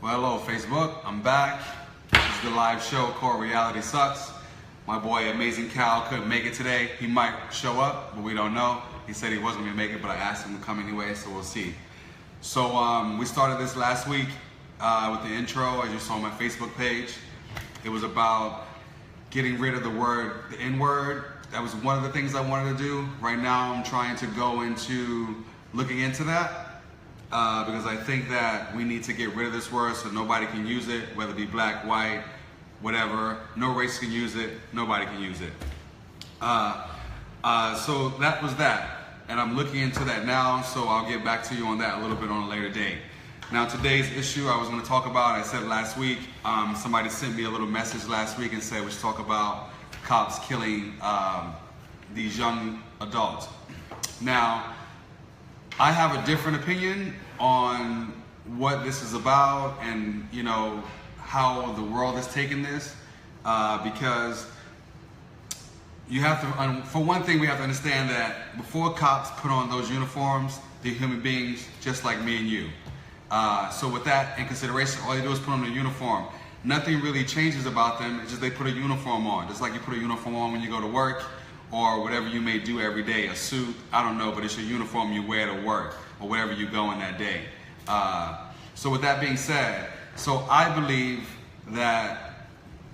Well, hello Facebook, I'm back. This is the live show called Reality Sucks. My boy Amazing Cal couldn't make it today. He might show up, but we don't know. He said he wasn't gonna make it, but I asked him to come anyway, so we'll see. So we started this last week with the intro, as you saw on my Facebook page. It was about getting rid of the N-word. That was one of the things I wanted to do. Right now I'm trying to go into looking into that. Because I think that we need to get rid of this word so nobody can use it, whether it be black, white, whatever. No race can use it, nobody can use it. So that was that. And I'm looking into that now, so I'll get back to you on that a little bit on a later date. Now today's issue I was going to talk about, I said last week, somebody sent me a little message last week and said we should talk about cops killing these young adults. Now, I have a different opinion on what this is about and, you know, how the world is taking this, because you have to, for one thing, we have to understand that before cops put on those uniforms, they're human beings just like me and you. So with that in consideration, all they do is put on a uniform. Nothing really changes about them, it's just they put a uniform on, just like you put a uniform on when you go to work, or whatever you may do every day, a suit, I don't know, but it's your uniform you wear to work, or wherever you go in that day. So with that being said, so I believe that,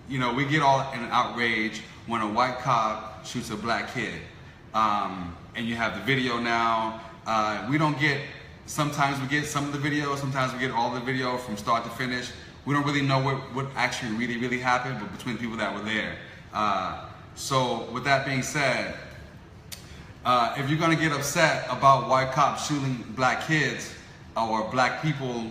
you know, we get all in an outrage when a white cop shoots a black kid. And you have the video now. We don't get, sometimes we get some of the video, sometimes we get all the video from start to finish. We don't really know what actually really happened, but between the people that were there. So with that being said, if you're gonna get upset about white cops shooting black kids or black people,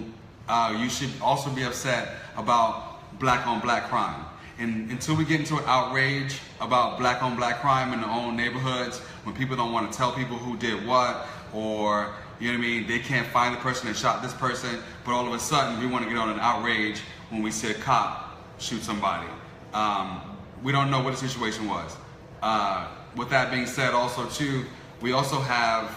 you should also be upset about black on black crime. And until we get into an outrage about black on black crime in their own neighborhoods, when people don't want to tell people who did what, or, you know what I mean, they can't find the person that shot this person, but all of a sudden we want to get on an outrage when we see a cop shoot somebody. We don't know what the situation was. With that being said, also too, we also have,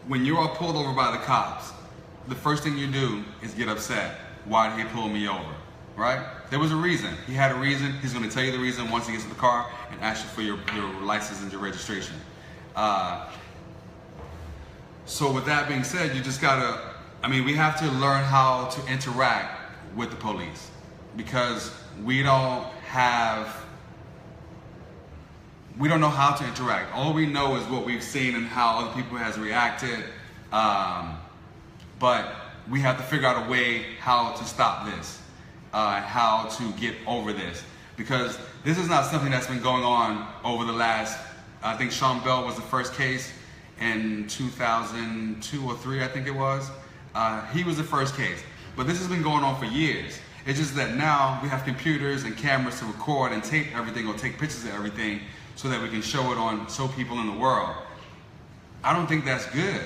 when you are pulled over by the cops, the first thing you do is get upset. Why did he pull me over, right? There was a reason. He had a reason. He's going to tell you the reason once he gets to the car and ask you for your license and your registration. So with that being said, you just gotta, we have to learn how to interact with the police, because we don't know how to interact. All we know is what we've seen and how other people has reacted, but we have to figure out a way how to stop this, how to get over this, because this is not something that's been going on over the last, I think Sean Bell was the first case in 2002 or 3, I think it was. He was the first case. But this has been going on for years. It's just that now we have computers and cameras to record and tape everything or take pictures of everything so that we can show people in the world. I don't think that's good.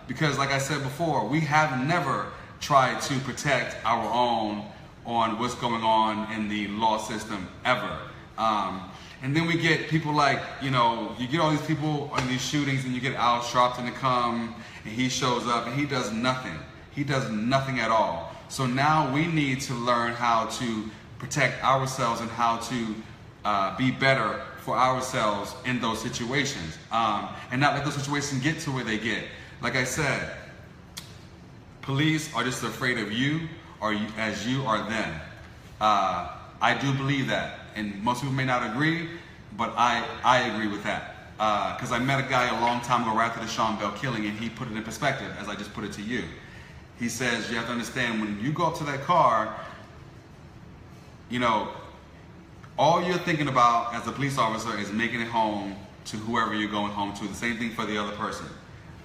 Because like I said before, we have never tried to protect our own on what's going on in the law system ever. And then we get people like, you know, you get all these people on these shootings and you get Al Sharpton to come and he shows up and he does nothing. He does nothing at all. So now we need to learn how to protect ourselves and how to be better for ourselves in those situations, and not let those situations get to where they get. Like I said, police are just afraid of you, or as you are them. I do believe that, and most people may not agree, but I agree with that. Because I met a guy a long time ago right after the Sean Bell killing, and he put it in perspective as I just put it to you. He says, you have to understand, when you go up to that car, you know, all you're thinking about as a police officer is making it home to whoever you're going home to. The same thing for the other person.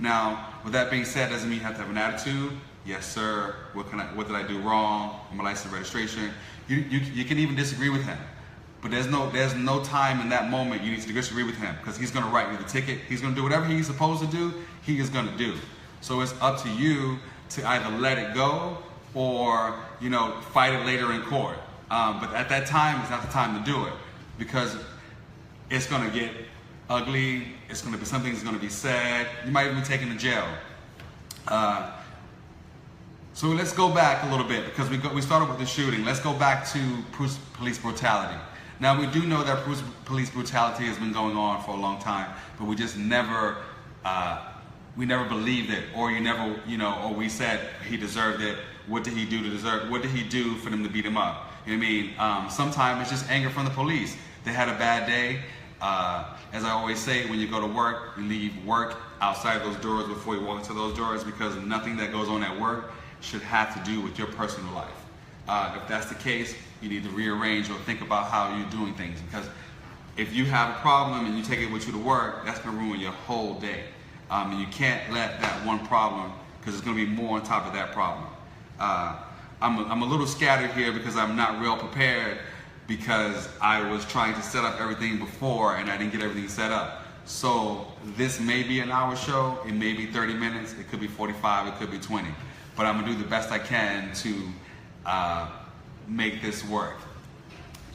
Now, with that being said, doesn't mean you have to have an attitude. Yes, sir. What did I do wrong? My license, registration. You can even disagree with him. But there's no time in that moment you need to disagree with him, because he's going to write you the ticket. He's going to do whatever he's supposed to do. He is going to do. So it's up to you to either let it go or, you know, fight it later in court. But at that time, it's not the time to do it, because it's going to get ugly. It's going to be something that's going to be said. You might even be taken to jail. So let's go back a little bit because we started with the shooting. Let's go back to police brutality. Now we do know that police brutality has been going on for a long time, but we just never believed it, or or we said he deserved it. What did he do to deserve? What did he do for them to beat him up? You know what I mean? Sometimes it's just anger from the police. They had a bad day. As I always say, when you go to work, you leave work outside those doors before you walk into those doors, because nothing that goes on at work should have to do with your personal life. If that's the case, you need to rearrange or think about how you're doing things, because if you have a problem and you take it with you to work, that's going to ruin your whole day. And you can't let that one problem, because there's going to be more on top of that problem. I'm a little scattered here because I'm not real prepared, because I was trying to set up everything before and I didn't get everything set up. So this may be an hour show, it may be 30 minutes, it could be 45, it could be 20. But I'm gonna do the best I can to make this work.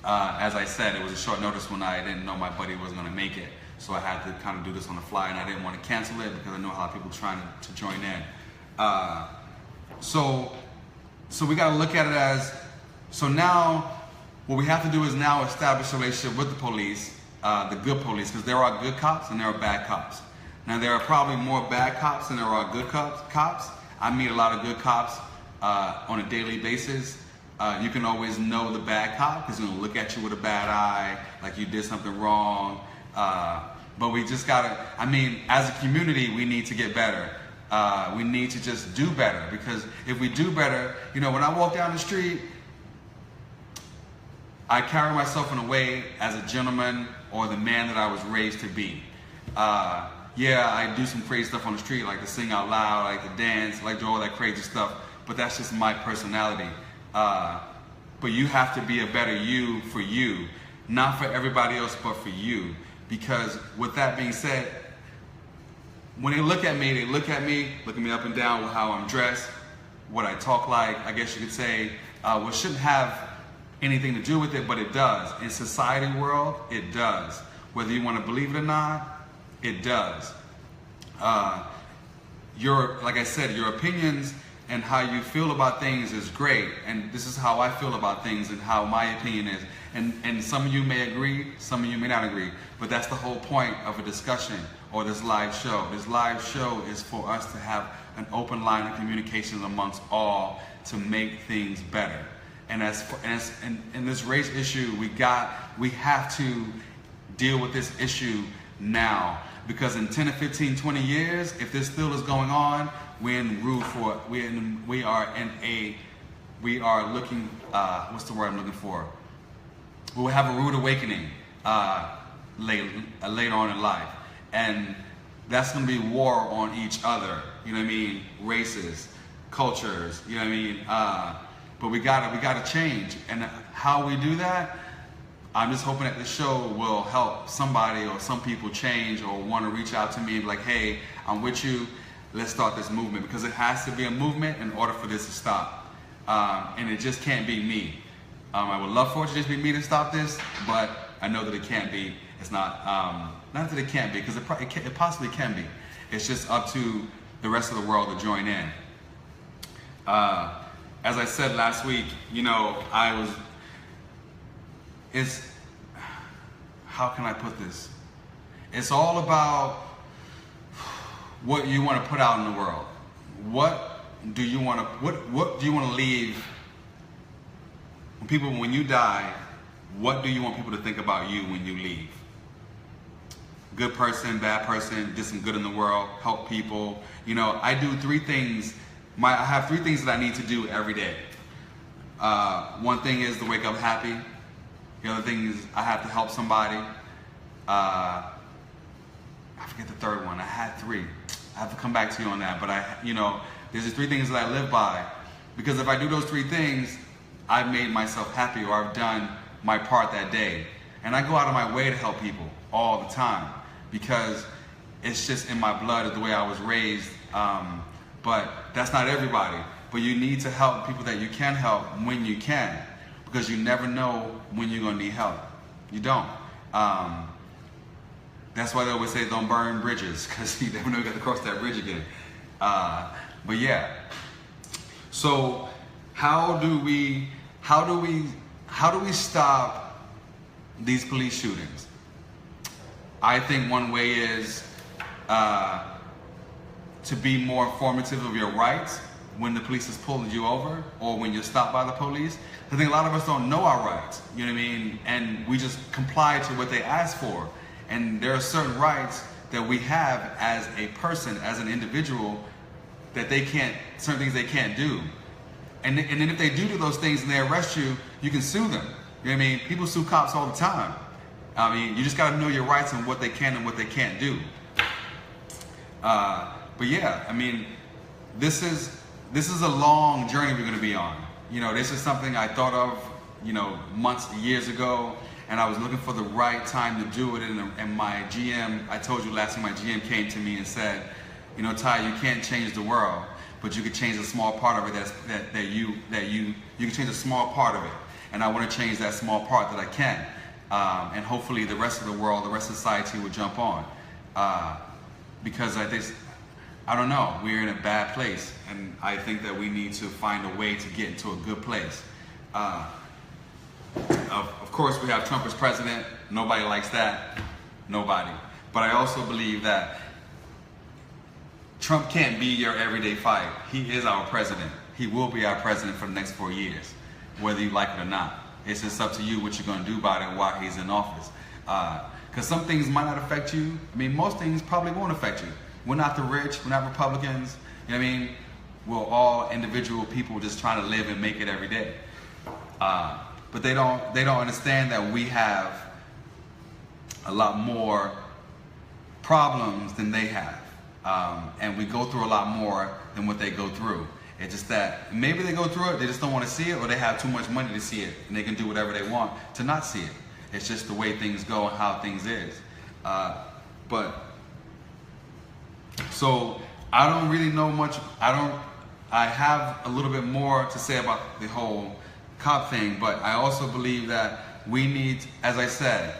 As I said, it was a short notice when I didn't know my buddy was gonna make it. So I had to kind of do this on the fly, and I didn't want to cancel it because I know a lot of people trying to join in. So we gotta look at it as, so now what we have to do is now establish a relationship with the police, the good police, because there are good cops and there are bad cops. Now there are probably more bad cops than there are good cops. I meet a lot of good cops on a daily basis. You can always know the bad cop because he's gonna look at you with a bad eye, like you did something wrong. But we just gotta, as a community, we need to get better. We need to just do better, because if we do better, when I walk down the street, I carry myself in a way as a gentleman or the man that I was raised to be. Yeah, I do some crazy stuff on the street, like to sing out loud, like to dance, like do all that crazy stuff, but that's just my personality. But you have to be a better you for you, not for everybody else, but for you. Because with that being said, when they look at me up and down with how I'm dressed, what I talk like, I guess you could say, what shouldn't have anything to do with it, but it does. In society world, it does. Whether you want to believe it or not, it does. Like I said, your opinions and how you feel about things is great. And this is how I feel about things and how my opinion is. And some of you may agree, some of you may not agree. But that's the whole point of a discussion or this live show. This live show is for us to have an open line of communication amongst all to make things better. And in this race issue, we have to deal with this issue now, because in 10 to 15, 20 years, if this still is going on, we are looking, what's the word I'm looking for? We will have a rude awakening later on in life, and that's going to be war on each other. You know what I mean? Races, cultures. You know what I mean? But we gotta change, and how we do that, I'm just hoping that the show will help somebody or some people change or want to reach out to me and be like, hey, I'm with you. Let's start this movement, because it has to be a movement in order for this to stop, and it just can't be me. I would love for it to just be me to stop this, but I know that it can't be. It's not. Not that it can't be, because it possibly can be. It's just up to the rest of the world to join in. As I said last week, how can I put this? It's all about what you want to put out in the world. What do you want to leave when you die? What do you want people to think about you when you leave? Good person, bad person, did some good in the world, help people. I do 3 things. I have 3 things that I need to do every day. One thing is to wake up happy. The other thing is I have to help somebody. I forget the third one. I had 3. I have to come back to you on that. But there's the 3 things that I live by. Because if I do those 3 things, I've made myself happy, or I've done my part that day. And I go out of my way to help people all the time, because it's just in my blood, of the way I was raised. But that's not everybody. But you need to help people that you can help when you can, because you never know when you're going to need help. You don't. That's why they always say don't burn bridges, because you never know you got to cross that bridge again. But yeah. So how do we stop these police shootings? I think one way is to be more informative of your rights when the police is pulling you over or when you're stopped by the police. I think a lot of us don't know our rights, you know what I mean? And we just comply to what they ask for. And there are certain rights that we have as a person, as an individual, that certain things they can't do. And then if they do those things and they arrest you, you can sue them. You know what I mean? People sue cops all the time. I mean, you just gotta know your rights and what they can and what they can't do. But yeah, I mean, this is a long journey we're gonna be on. You know, this is something I thought of, you know, months, years ago, and I was looking for the right time to do it. And my GM, I told you last time, my GM came to me and said, you know, Ty, you can't change the world, but you can change a small part of it. You can change a small part of it, and I want to change that small part that I can, and hopefully the rest of the world, the rest of society will jump on, because I don't know, we're in a bad place, and I think that we need to find a way to get into a good place. Of course, we have Trump as president. Nobody likes that. Nobody. But I also believe that Trump can't be your everyday fight. He is our president. He will be our president for the next 4 years, whether you like it or not. It's just up to you what you're going to do about it while he's in office. Because some things might not affect you. I mean, most things probably won't affect you. We're not the rich. We're not Republicans. You know what I mean? We're all individual people just trying to live and make it every day. But they don't understand that we have a lot more problems than they have. And we go through a lot more than what they go through. It's just that maybe they go through it, they just don't want to see it, or they have too much money to see it, and they can do whatever they want to not see it. It's just the way things go and how things is. So I don't really know much. I have a little bit more to say about the whole cop thing, but I also believe that we need, as I said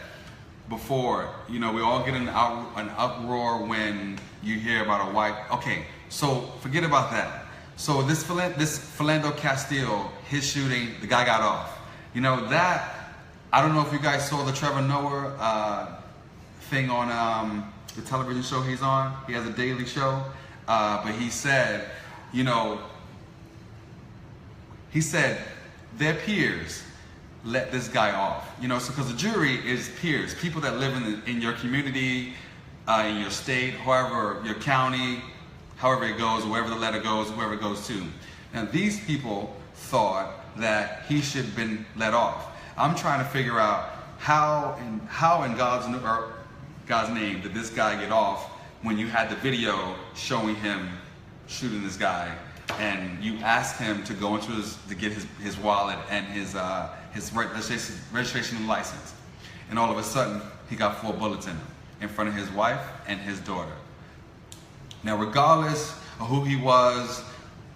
before, you know, we all get an uproar when you hear about a white. Okay, so forget about that. So this Philando Castile, his shooting, the guy got off. You know that. I don't know if you guys saw the Trevor Noah thing on the television show he's on. He has a daily show, but he said, you know, their peers let this guy off. You know, so because the jury is peers, people that live in your community, in your state, however, your county, however it goes, wherever the letter goes, whoever it goes to. Now these people thought that he should have been let off. I'm trying to figure out how in God's name did this guy get off when you had the video showing him shooting this guy, and you asked him to go into to get his wallet and his registration and license, and all of a sudden he got 4 bullets in him in front of his wife and his daughter. Now, regardless of who he was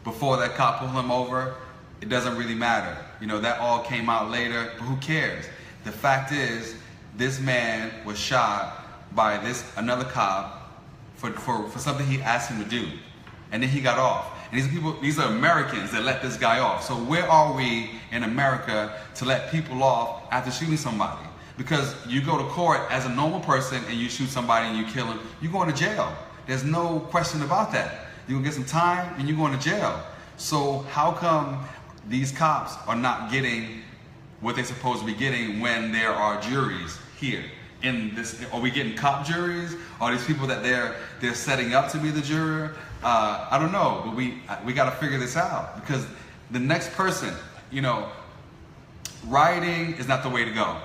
before that cop pulled him over, it doesn't really matter. You know, that all came out later, but who cares? The fact is, this man was shot by another cop for something he asked him to do, and then he got off. And these are Americans that let this guy off. So where are we in America to let people off after shooting somebody? Because you go to court as a normal person and you shoot somebody and you kill him, you're going to jail. There's no question about that. You're going to get some time and you're going to jail. So how come these cops are not getting what they're supposed to be getting when there are juries here? Are we getting cop juries? Are these people that they're setting up to be the juror? I don't know, but we got to figure this out, because the next person, you know, rioting is not the way to go.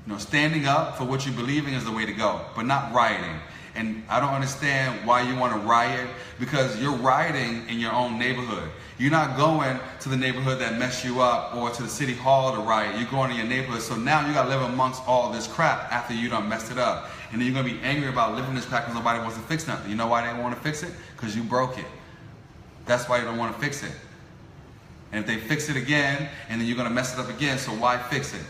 You know, standing up for what you believe in is the way to go, but not rioting. And I don't understand why you want to riot, because you're rioting in your own neighborhood. You're not going to the neighborhood that messed you up or to the city hall to riot. You're going to your neighborhood. So now you got to live amongst all this crap after you done messed it up. And then you're going to be angry about living this crap because nobody wants to fix nothing. You know why they don't want to fix it? Because you broke it. That's why you don't want to fix it. And if they fix it again, and then you're going to mess it up again, so why fix it?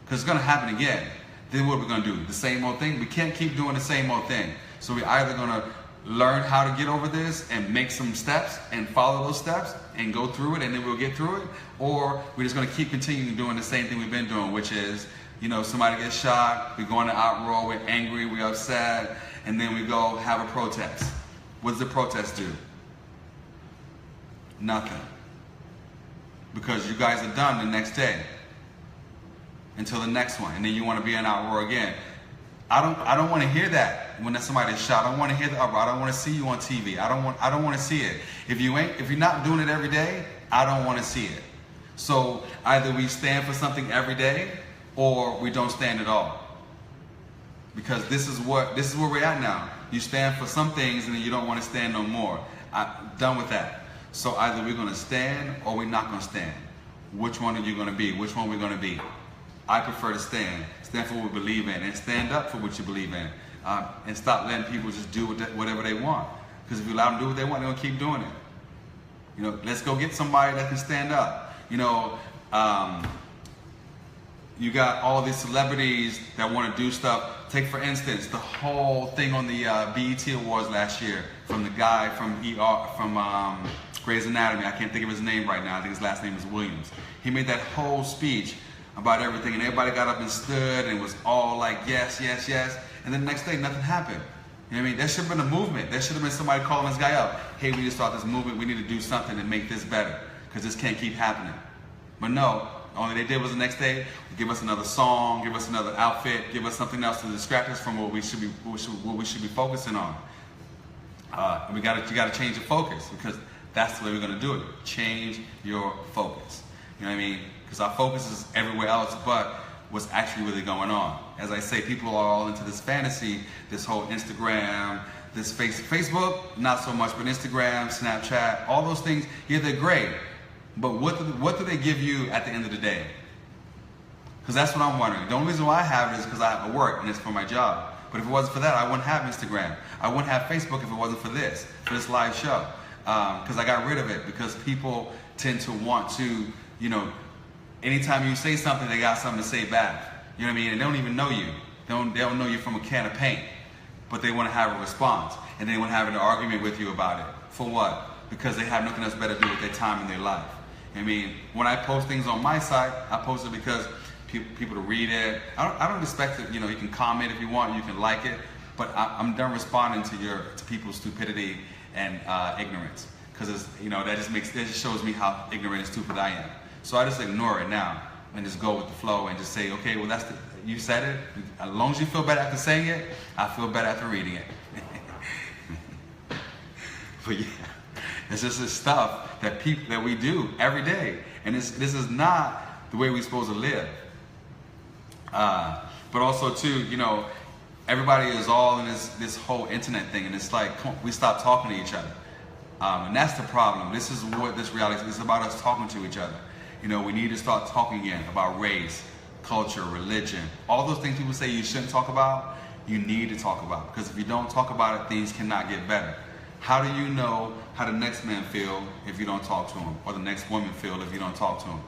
Because it's going to happen again. Then what are we going to do? The same old thing? We can't keep doing the same old thing. So we're either going to learn how to get over this and make some steps and follow those steps and go through it, and then we'll get through it? Or we're just going to keep continuing doing the same thing we've been doing, which is, somebody gets shot, we go in the outroar, we're angry, we're upset, and then we go have a protest. What does the protest do? Nothing. Because you guys are done the next day until the next one, and then you want to be in outroar again. I don't want to hear that when somebody's shot. I don't want to hear the uproar. I don't want to see you on TV. I don't want to see it. If you're not doing it every day, I don't want to see it. So either we stand for something every day, or we don't stand at all. Because this is where we're at now. You stand for some things, and then you don't want to stand no more. I'm done with that. So either we're going to stand, or we're not going to stand. Which one are you going to be? Which one are we going to be? I prefer to stand. Stand for what we believe in, and stand up for what you believe in. And stop letting people just do whatever they want. Because if you allow them to do what they want, they're going to keep doing it. Let's go get somebody that can stand up. You got all these celebrities that want to do stuff. Take, for instance, the whole thing on the BET Awards last year from the guy from Grey's Anatomy. I can't think of his name right now. I think his last name is Williams. He made that whole speech about everything, and everybody got up and stood and was all like, yes, yes, yes. And then the next day, nothing happened. You know what I mean? There should have been a movement. There should have been somebody calling this guy up. Hey, we need to start this movement. We need to do something to make this better, because this can't keep happening. But no, all they did was the next day, give us another song, give us another outfit, give us something else to distract us from what we should be focusing on. You got to change your focus, because that's the way we're going to do it. Change your focus. You know what I mean? Because our focus is everywhere else but what's actually really going on. As I say, people are all into this fantasy, this whole Instagram, this Facebook, not so much, but Instagram, Snapchat, all those things, yeah, they're great. But what do they give you at the end of the day? Because that's what I'm wondering. The only reason why I have it is because I have to work, and it's for my job. But if it wasn't for that, I wouldn't have Instagram. I wouldn't have Facebook if it wasn't for this live show. Because I got rid of it, because people tend to want to, anytime you say something, they got something to say back. You know what I mean? And they don't even know you. They don't know you from a can of paint. But they want to have a response. And they want to have an argument with you about it. For what? Because they have nothing else better to do with their time in their life. I mean, when I post things on my site, I post it because people to read it. I don't expect it. You can comment if you want. You can like it. But I'm done responding to people's stupidity and ignorance. Because that just shows me how ignorant and stupid I am. So I just ignore it now and just go with the flow and just say, okay, well, you said it. As long as you feel better after saying it, I feel better after reading it. But yeah, it's just this stuff that we do every day, and this is not the way we're supposed to live. But also too, everybody is all in this whole internet thing, and it's like we stop talking to each other, and that's the problem. This is what this reality is. It's about us talking to each other. We need to start talking again about race, culture, religion, all those things people say you shouldn't talk about. You need to talk about, because if you don't talk about it, things cannot get better. How do you know how the next man feel if you don't talk to him, or the next woman feel if you don't talk to him?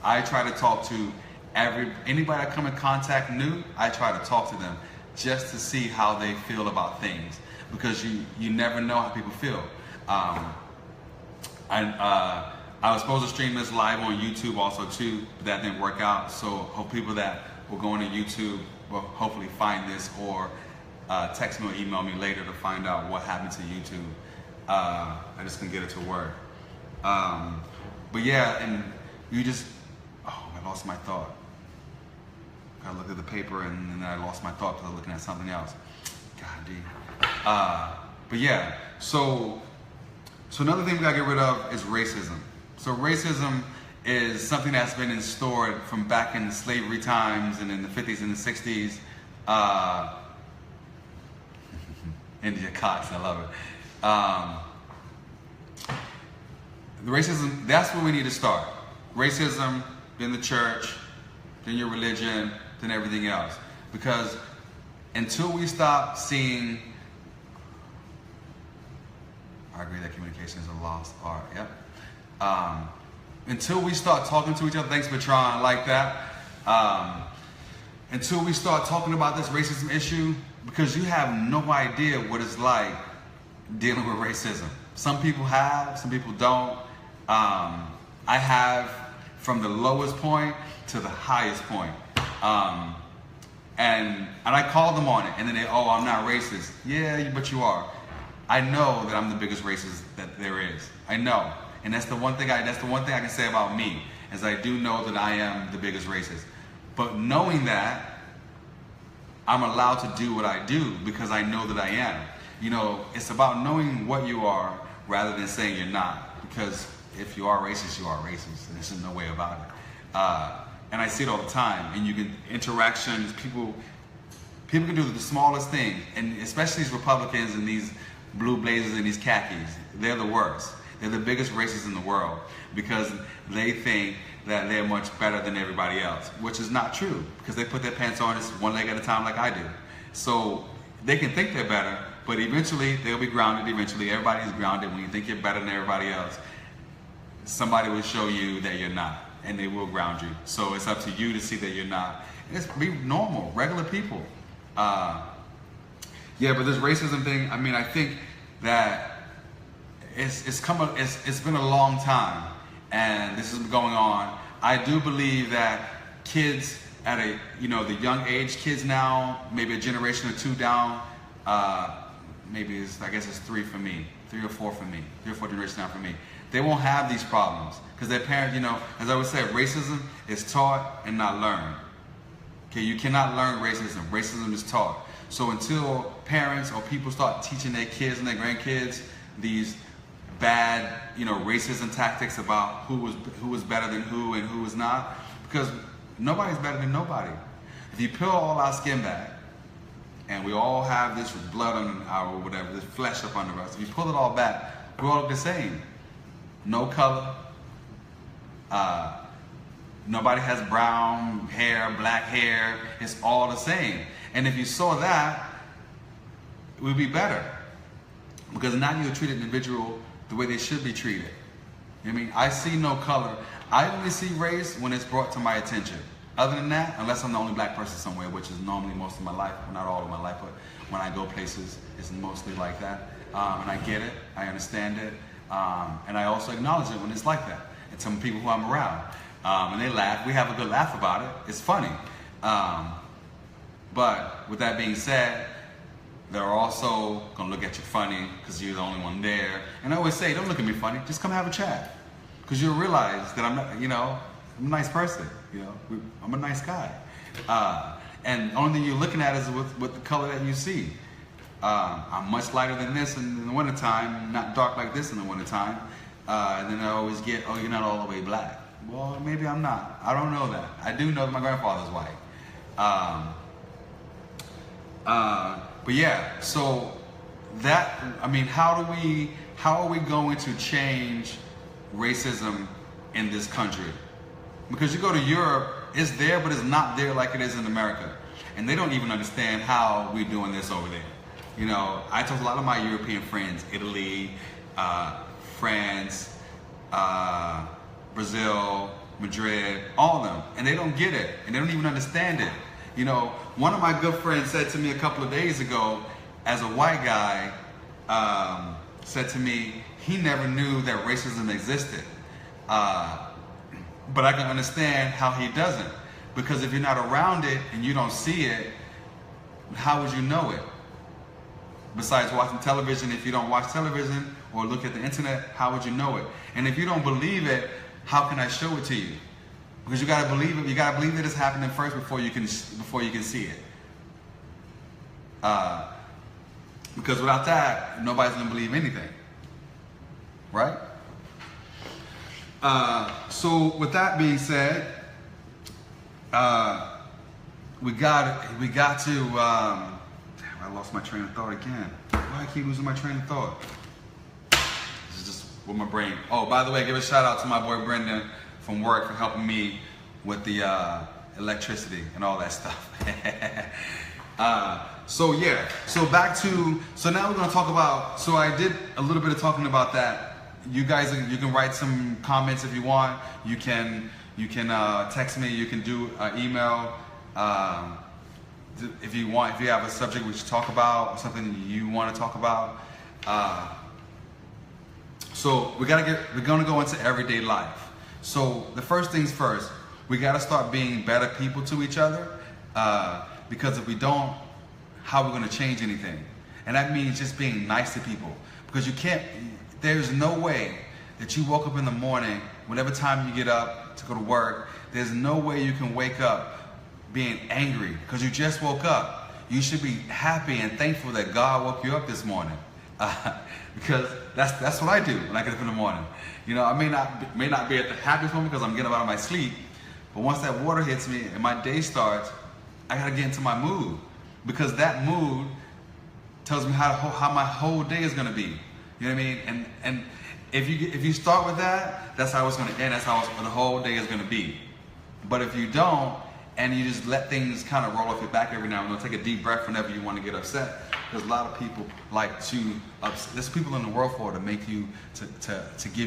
I try to talk to anybody I come in contact new. I try to talk to them just to see how they feel about things, because you never know how people feel. I was supposed to stream this live on YouTube also too, but that didn't work out. So hope people that will go into YouTube will hopefully find this, or text me or email me later to find out what happened to YouTube. I just couldn't get it to work. But yeah, and I lost my thought. I looked at the paper and then I lost my thought because I was looking at something else. God damn. But yeah, so another thing we gotta get rid of is racism. So racism is something that's been instaured from back in the slavery times and in the 50s and the 60s. India Cox, I love it. The racism, that's where we need to start. Racism, then the church, then your religion, then everything else. Because until we stop seeing, I agree that communication is a lost art, yep. Until we start talking to each other, thanks Patron, I like that. Until we start talking about this racism issue, because you have no idea what it's like dealing with racism. Some people have, some people don't. I have from the lowest point to the highest point. And I call them on it, and then they, oh, I'm not racist. Yeah, but you are. I know that I'm the biggest racist that there is. I know, and that's the one thing I can say about me, is I do know that I am the biggest racist. But knowing that, I'm allowed to do what I do because I know that I am. You know, it's about knowing what you are rather than saying you're not. Because if you are racist, you are racist, and there's no way about it. And I see it all the time. And you can interactions, people can do the smallest thing, and especially these Republicans and these blue blazers and these khakis. They're the worst. They're the biggest racists in the world because they think that they're much better than everybody else, which is not true because they put their pants on just one leg at a time like I do. So they can think they're better, but eventually they'll be grounded. Eventually, everybody's grounded. When you think you're better than everybody else, somebody will show you that you're not, and they will ground you. So it's up to you to see that you're not. And it's be normal, regular people. Yeah, but this racism thing, I mean, I think that it's been a long time, and this has been going on. I do believe that kids at a, the young age kids now, maybe a generation or two down, maybe I guess it's 3 for me, 3 or 4 for me, 3 or 4 generations down for me. They won't have these problems because their parents, as I would say, racism is taught and not learned. Okay, you cannot learn racism. Racism is taught. So until parents or people start teaching their kids and their grandkids these bad, racism tactics about who was better than who and who was not, because nobody's better than nobody. If you peel all our skin back, and we all have this blood on our whatever, this flesh up under us, if you pull it all back, we all look the same. No color. Nobody has brown hair, black hair. It's all the same. And if you saw that, it would be better. Because now you treat an individual the way they should be treated. I mean, I see no color. I only see race when it's brought to my attention. Other than that, unless I'm the only black person somewhere, which is normally most of my life, well, not all of my life, but when I go places, it's mostly like that. And I get it, I understand it, and I also acknowledge it when it's like that. And some people who I'm around, and they laugh. We have a good laugh about it. It's funny. But with that being said, they're also gonna look at you funny because you're the only one there. And I always say, don't look at me funny. Just come have a chat, because you'll realize that I'm not, I'm a nice person. I'm a nice guy. And the only thing you're looking at is with the color that you see. I'm much lighter than this in the wintertime, not dark like this in the wintertime. And then I always get, oh, you're not all the way black. Well, maybe I'm not. I don't know that. I do know that my grandfather's white. But yeah, so that, I mean, how are we going to change racism in this country? Because you go to Europe, it's there, but it's not there like it is in America. And they don't even understand how we're doing this over there. I talk to a lot of my European friends, Italy, France, Brazil, Madrid, all of them. And they don't get it, and they don't even understand it. One of my good friends said to me a couple of days ago, as a white guy, said to me, he never knew that racism existed. But I can understand how he doesn't. Because if you're not around it and you don't see it, how would you know it? Besides watching television, if you don't watch television or look at the internet, how would you know it? And if you don't believe it, how can I show it to you? Because you gotta believe it. You gotta believe that it's happening first before you can see it. Because without that, nobody's gonna believe anything, right? So with that being said, we got to. I lost my train of thought again. Why do I keep losing my train of thought? This is just with my brain. Oh, by the way, give a shout out to my boy Brendan from work for helping me with the electricity and all that stuff. So yeah, so now we're gonna talk about, so I did a little bit of talking about that. You guys, you can write some comments if you want. You can text me, you can do an email. If you have a subject we should talk about or something you want to talk about, So we're gonna go into everyday life. So the first things first, we gotta start being better people to each other, because if we don't, how are we gonna change anything? And that means just being nice to people, because there's no way that you woke up in the morning, whatever time you get up to go to work, there's no way you can wake up being angry because you just woke up. You should be happy and thankful that God woke you up this morning, because that's what I do when I get up in the morning. You know, I may not be at the happiest moment because I'm getting up out of my sleep, but once that water hits me and my day starts, I gotta get into my mood, because that mood tells me how my whole day is gonna be. You know what I mean? And if you start with that, that's how it's gonna end. That's how the whole day is gonna be. But if you don't, and you just let things kind of roll off your back every now and then, take a deep breath whenever you want to get upset. Because a lot of people like to upset. There's people in the world for to make you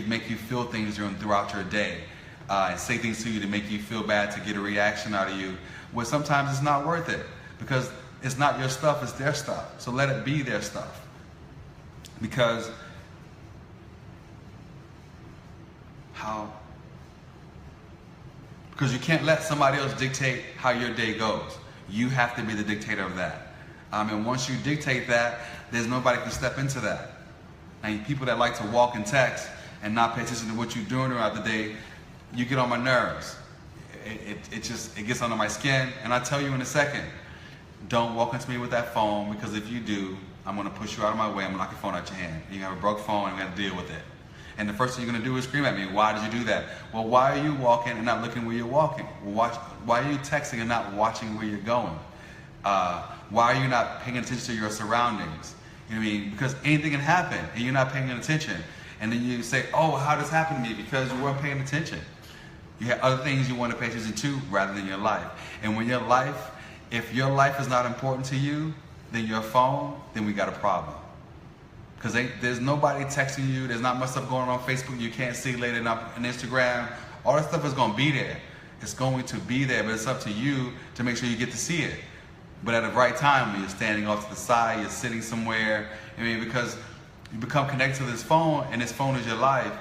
make you feel things throughout your day, and say things to you to make you feel bad, to get a reaction out of you. Where sometimes it's not worth it, because it's not your stuff, it's their stuff. So let it be their stuff. Because you can't let somebody else dictate how your day goes. You have to be the dictator of that. And once you dictate that, there's nobody can step into that. And people that like to walk and text and not pay attention to what you're doing throughout the day, you get on my nerves. It gets under my skin. And I tell you in a second, don't walk into me with that phone, because if you do, I'm gonna push you out of my way. I'm gonna knock your phone out your hand. You have a broke phone and we have to deal with it. And the first thing you're gonna do is scream at me. Why did you do that? Well, why are you walking and not looking where you're walking? Why are you texting and not watching where you're going? Why are you not paying attention to your surroundings? You know what I mean? Because anything can happen and you're not paying attention. And then you say, oh, how does this happen to me? Because you weren't paying attention. You have other things you want to pay attention to rather than your life. And when if your life is not important to you, then your phone, then we got a problem. Because there's nobody texting you. There's not much stuff going on Facebook you can't see later on Instagram. All that stuff is going to be there. It's going to be there, but it's up to you to make sure you get to see it. But at the right time, when you're standing off to the side, you're sitting somewhere. I mean, because you become connected to this phone, and this phone is your life.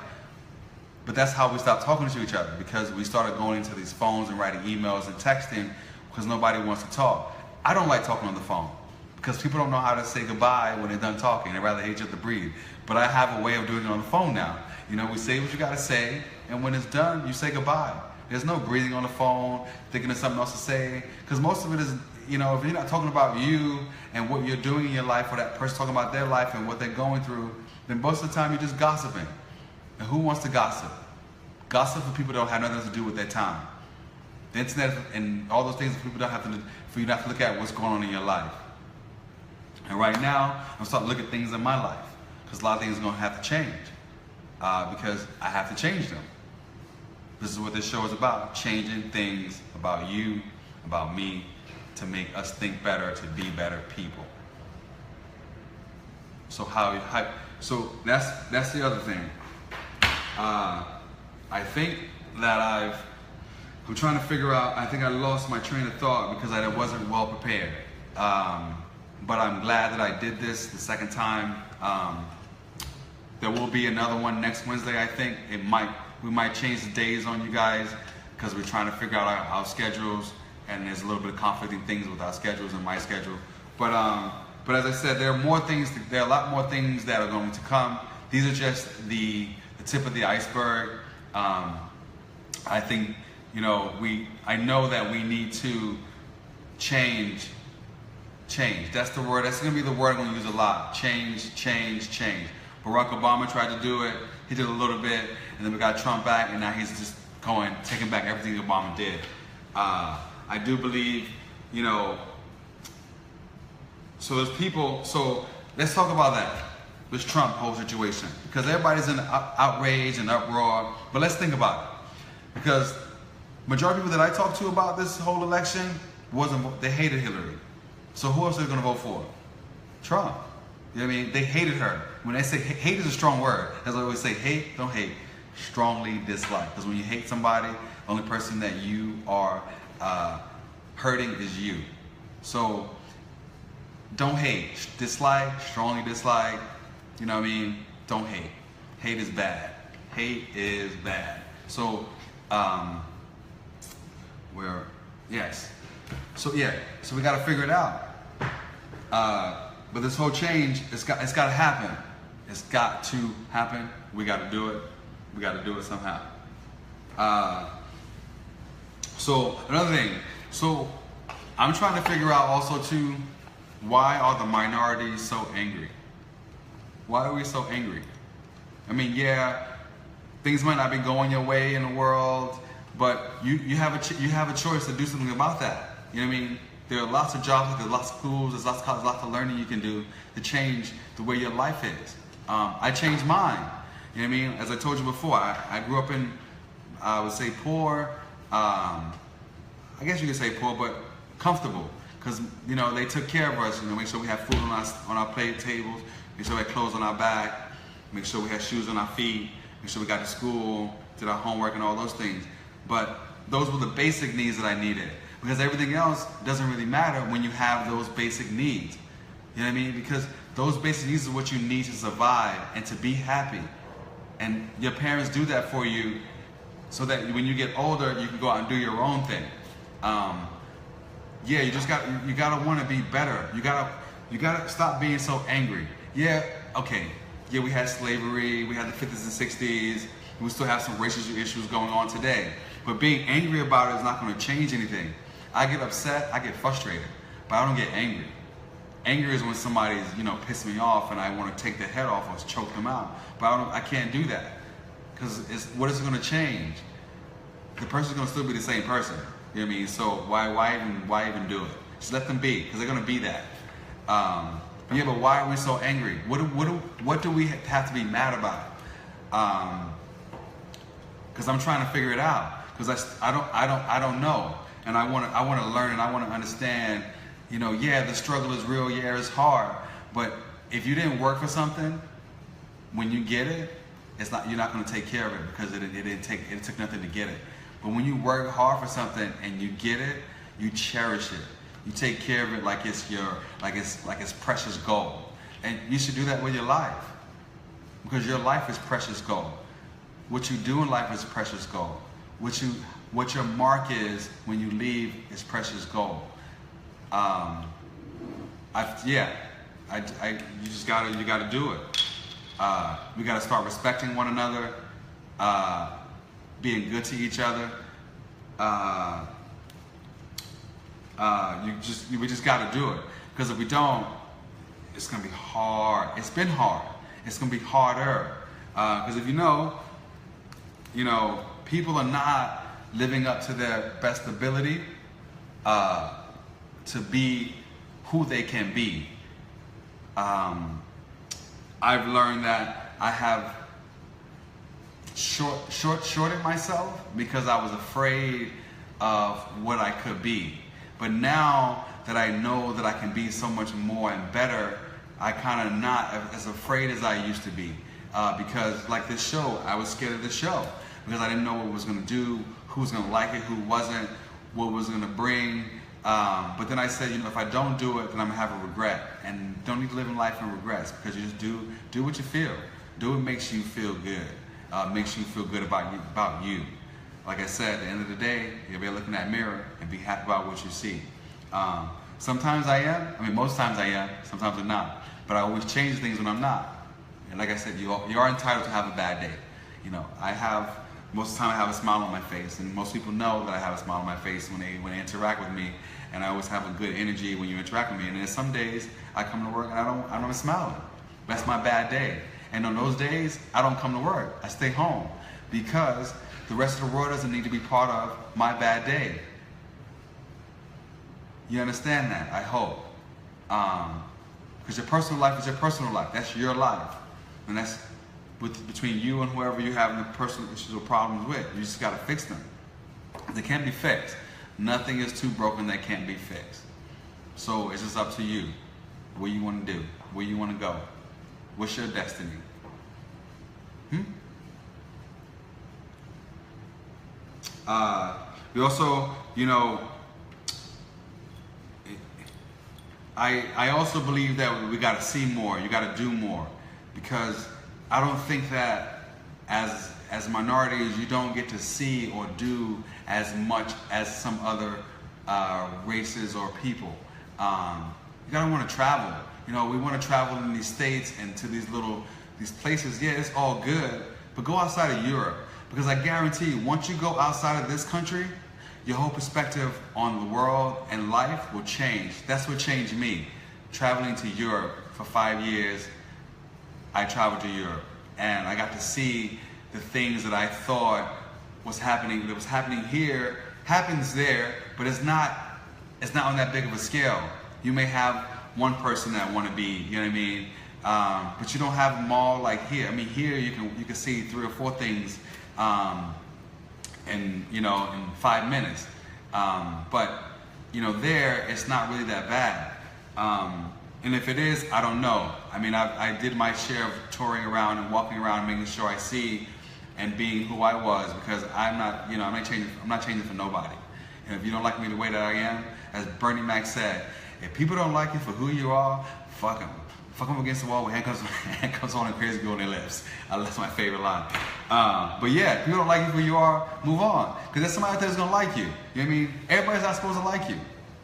But that's how we stopped talking to each other, because we started going into these phones and writing emails and texting, because nobody wants to talk. I don't like talking on the phone, because people don't know how to say goodbye when they're done talking. They rather hate you to breathe. But I have a way of doing it on the phone now. You know, we say what you got to say, and when it's done, you say goodbye. There's no breathing on the phone, thinking of something else to say, because most of it is, you know, if you're not talking about you and what you're doing in your life, or that person talking about their life and what they're going through, then most of the time you're just gossiping. And who wants to gossip? Gossip for people that don't have nothing to do with their time. The internet and all those things, people don't have to, for you not to look at what's going on in your life. And right now, I'm starting to look at things in my life, because a lot of things are going to have to change, because I have to change them. This is what this show is about, changing things about you, about me, to make us think better, to be better people. So so that's the other thing. I think that I'm trying to figure out, I think I lost my train of thought because I wasn't well prepared. But I'm glad that I did this the second time. There will be another one next Wednesday, I think. We might change the days on you guys, because we're trying to figure out our schedules, and there's a little bit of conflicting things with our schedules and my schedule. But as I said, there are a lot more things that are going to come. These are just the tip of the iceberg. I think, you know, I know that we need to change. That's the word. That's going to be the word I'm going to use a lot. Change. Barack Obama tried to do it. He did a little bit, and then we got Trump back, and now he's just taking back everything Obama did. I do believe, you know, so there's people, so let's talk about that, this Trump whole situation, because everybody's in outrage and uproar, but let's think about it, because majority of people that I talked to about this whole election, they hated Hillary. So who else are they going to vote for? Trump. You know what I mean? They hated her. When they say hate is a strong word, as I always say, hate, don't hate, strongly dislike. Because when you hate somebody, the only person that you are hurting is you. So don't hate, dislike, strongly dislike, You know what I mean? Don't hate. Hate is bad. Hate is bad. So, yes. So yeah, so we got to figure it out. But this whole change, it's got to happen. It's got to happen. We got to do it. We got to do it somehow. So another thing. So I'm trying to figure out also too, why are the minorities so angry? Why are we so angry? I mean, yeah, things might not be going your way in the world, but you have a choice to do something about that. You know what I mean? There are lots of jobs, there's lots of schools, there's lots of colleges, lots of learning you can do to change the way your life is. I changed mine. You know what I mean? As I told you before, I grew up in, I would say poor, I guess you could say poor, but comfortable. Because, you know, they took care of us, you know, make sure we have food on our plate tables, make sure we had clothes on our back, make sure we had shoes on our feet, make sure we got to school, did our homework and all those things. But those were the basic needs that I needed. Because everything else doesn't really matter when you have those basic needs. You know what I mean? Because those basic needs are what you need to survive and to be happy. And your parents do that for you so that when you get older, you can go out and do your own thing. Yeah, you gotta want to be better. You gotta stop being so angry. Yeah, okay. Yeah, we had slavery, we had the 50s and 60s. We still have some racial issues going on today. But being angry about it is not going to change anything. I get upset, I get frustrated, but I don't get angry. Anger is when somebody's, you know, pissed me off and I want to take their head off or choke them out. But I can't do that. Because what is it going to change? The person's going to still be the same person. You know what I mean? So why even do it? Just let them be, because they're going to be that. Yeah, but why are we so angry? What do we have to be mad about? Because I'm trying to figure it out. Because I don't know. And I want to learn and I want to understand, you know, yeah, the struggle is real, yeah, it's hard. But if you didn't work for something, when you get it, you're not going to take care of it because it took nothing to get it. But when you work hard for something and you get it, you cherish it. You take care of it like it's precious gold. And you should do that with your life. Because your life is precious gold. What you do in life is precious gold. What your mark is when you leave is precious gold. You gotta do it. We gotta start respecting one another, being good to each other. We just gotta do it. Because if we don't, it's gonna be hard. It's been hard. It's gonna be harder. Because if you know, people are not living up to their best ability to be who they can be. I've learned that I have shorted myself because I was afraid of what I could be. But now that I know that I can be so much more and better, I kind of not as afraid as I used to be. Because like this show, I was scared of this show because I didn't know what it was going to do, who was going to like it, who wasn't, what was going to bring. But then I said, if I don't do it, then I'm going to have a regret. And don't need to live in life in regrets because you just do what you feel. Do what makes you feel good. Makes you feel good about you. Like I said, at the end of the day, you'll be looking in that mirror and be happy about what you see. Sometimes I am. Most times I am. Sometimes I'm not. But I always change things when I'm not. And like I said, you are entitled to have a bad day. Most of the time I have a smile on my face, and most people know that I have a smile on my face when they interact with me, and I always have a good energy when you interact with me. And then some days I come to work and I don't smile. That's my bad day. And on those days, I don't come to work. I stay home because the rest of the world doesn't need to be part of my bad day. You understand that? I hope. Because your personal life is your personal life. That's your life, and that's between you and whoever you're having the personal issues or problems with. You just got to fix them. They can't be fixed. Nothing is too broken that can't be fixed. So it's just up to you. What you want to do. Where you want to go. What's your destiny? We also, I also believe that we got to see more. You got to do more. because I don't think that as minorities you don't get to see or do as much as some other races or people. You gotta want to travel. You know, we want to travel in these states and to these places. Yeah, it's all good, but go outside of Europe, because I guarantee you, once you go outside of this country, your whole perspective on the world and life will change. That's what changed me. Traveling to Europe for 5 years, I traveled to Europe and I got to see the things that I thought was happening, that was happening here, happens there, but it's not on that big of a scale. You may have one person that want to be, you know what I mean? But you don't have them all like here. I mean, here you can see 3 or 4 things in 5 minutes. But there it's not really that bad. And if it is, I don't know. I mean, I did my share of touring around and walking around and making sure I see and being who I was, because I'm not changing for nobody. And if you don't like me the way that I am, as Bernie Mac said, if people don't like you for who you are, fuck them. Fuck them against the wall with handcuffs on and crazy glue on their lips. That's my favorite line. But yeah, if people don't like you for who you are, move on. Because there's somebody out there that's going to like you. You know what I mean? Everybody's not supposed to like you.